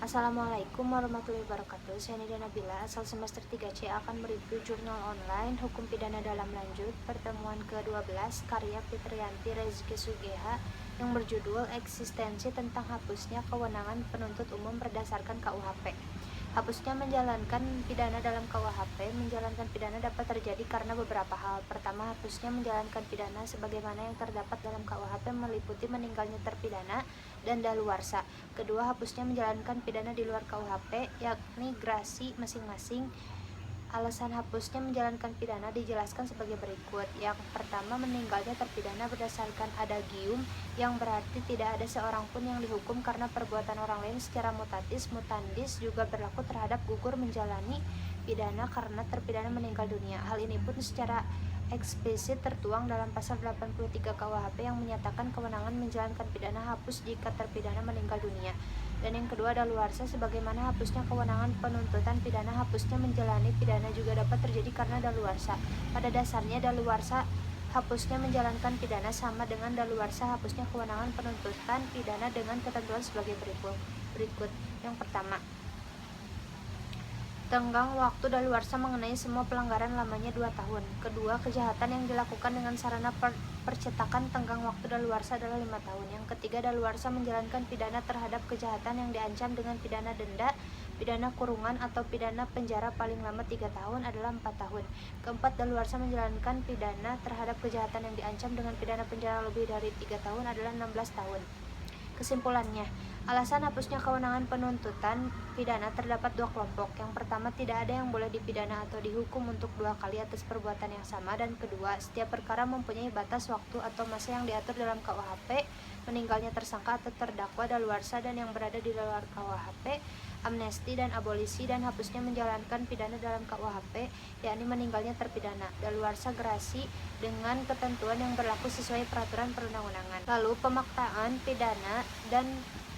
Assalamualaikum warahmatullahi wabarakatuh. Saya Nida Nabila, asal semester 3C akan mereview jurnal online Hukum Pidana Dalam Lanjut pertemuan ke-12 karya Fitriyanti Rezky Sugeha yang berjudul Eksistensi tentang hapusnya kewenangan penuntut umum berdasarkan KUHP. Hapusnya menjalankan pidana dalam KUHP. Menjalankan pidana dapat terjadi karena beberapa hal. Pertama, hapusnya menjalankan pidana sebagaimana yang terdapat dalam KUHP meliputi meninggalnya terpidana dan daluarsa. Kedua, hapusnya menjalankan pidana di luar KUHP, yakni grasi masing-masing. Alasan hapusnya menjalankan pidana dijelaskan sebagai berikut. Yang pertama, meninggalnya terpidana berdasarkan adagium, yang berarti tidak ada seorang pun yang dihukum karena perbuatan orang lain secara mutatis mutandis juga berlaku terhadap gugur menjalani pidana karena terpidana meninggal dunia. Hal ini pun secara eksplisit tertuang dalam pasal 83 KUHP yang menyatakan kewenangan menjalankan pidana hapus jika terpidana meninggal dunia. Dan yang kedua, daluarsa sebagaimana hapusnya kewenangan penuntutan pidana, hapusnya menjalani pidana juga dapat terjadi karena daluarsa. Pada dasarnya, daluarsa hapusnya menjalankan pidana sama dengan daluarsa hapusnya kewenangan penuntutan pidana dengan ketentuan sebagai berikut. Yang pertama, tenggang waktu daluarsa mengenai semua pelanggaran lamanya 2 tahun. Kedua, kejahatan yang dilakukan dengan sarana percetakan tenggang waktu daluarsa adalah 5 tahun. Yang ketiga, daluarsa menjalankan pidana terhadap kejahatan yang diancam dengan pidana denda, pidana kurungan atau pidana penjara paling lama 3 tahun adalah 4 tahun. Keempat, daluarsa menjalankan pidana terhadap kejahatan yang diancam dengan pidana penjara lebih dari 3 tahun adalah 16 tahun. Kesimpulannya, alasan hapusnya kewenangan penuntutan pidana terdapat dua kelompok. Yang pertama, tidak ada yang boleh dipidana atau dihukum untuk 2 kali atas perbuatan yang sama. Dan kedua, setiap perkara mempunyai batas waktu atau masa yang diatur dalam KUHP. Meninggalnya tersangka atau terdakwa daluarsa dan yang berada di luar KUHP, amnesti dan abolisi. Dan hapusnya menjalankan pidana dalam KUHP, yakni meninggalnya terpidana, daluarsa grasi dengan ketentuan yang berlaku sesuai peraturan perundang-undangan. Lalu, pemaksaan pidana dan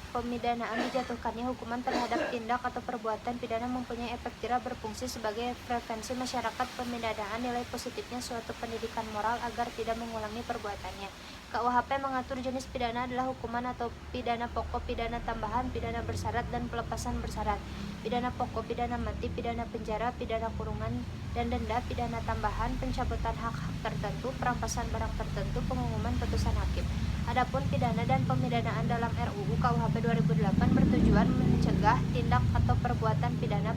pemidanaan dijatuhkannya hukuman terhadap tindak atau perbuatan pidana mempunyai efek jerah berfungsi sebagai prevensi masyarakat. Pemidanaan nilai positifnya suatu pendidikan moral agar tidak mengulangi perbuatannya. KUHP mengatur jenis pidana adalah hukuman atau pidana pokok, pidana tambahan, pidana bersyarat, dan pelepasan bersyarat. Pidana pokok, pidana mati, pidana penjara, pidana kurungan dan denda, pidana tambahan, pencabutan hak-hak tertentu, perampasan barang tertentu, pengumuman putusan hakim. Adapun pidana dan pemidanaan dalam RUU KUHP 2008 bertujuan mencegah tindak atau perbuatan pidana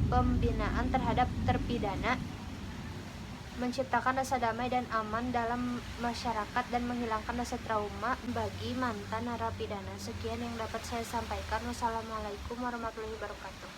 pembinaan terhadap terpidana, menciptakan rasa damai dan aman dalam masyarakat, dan menghilangkan rasa trauma bagi mantan narapidana. Sekian yang dapat saya sampaikan. Wassalamualaikum warahmatullahi wabarakatuh.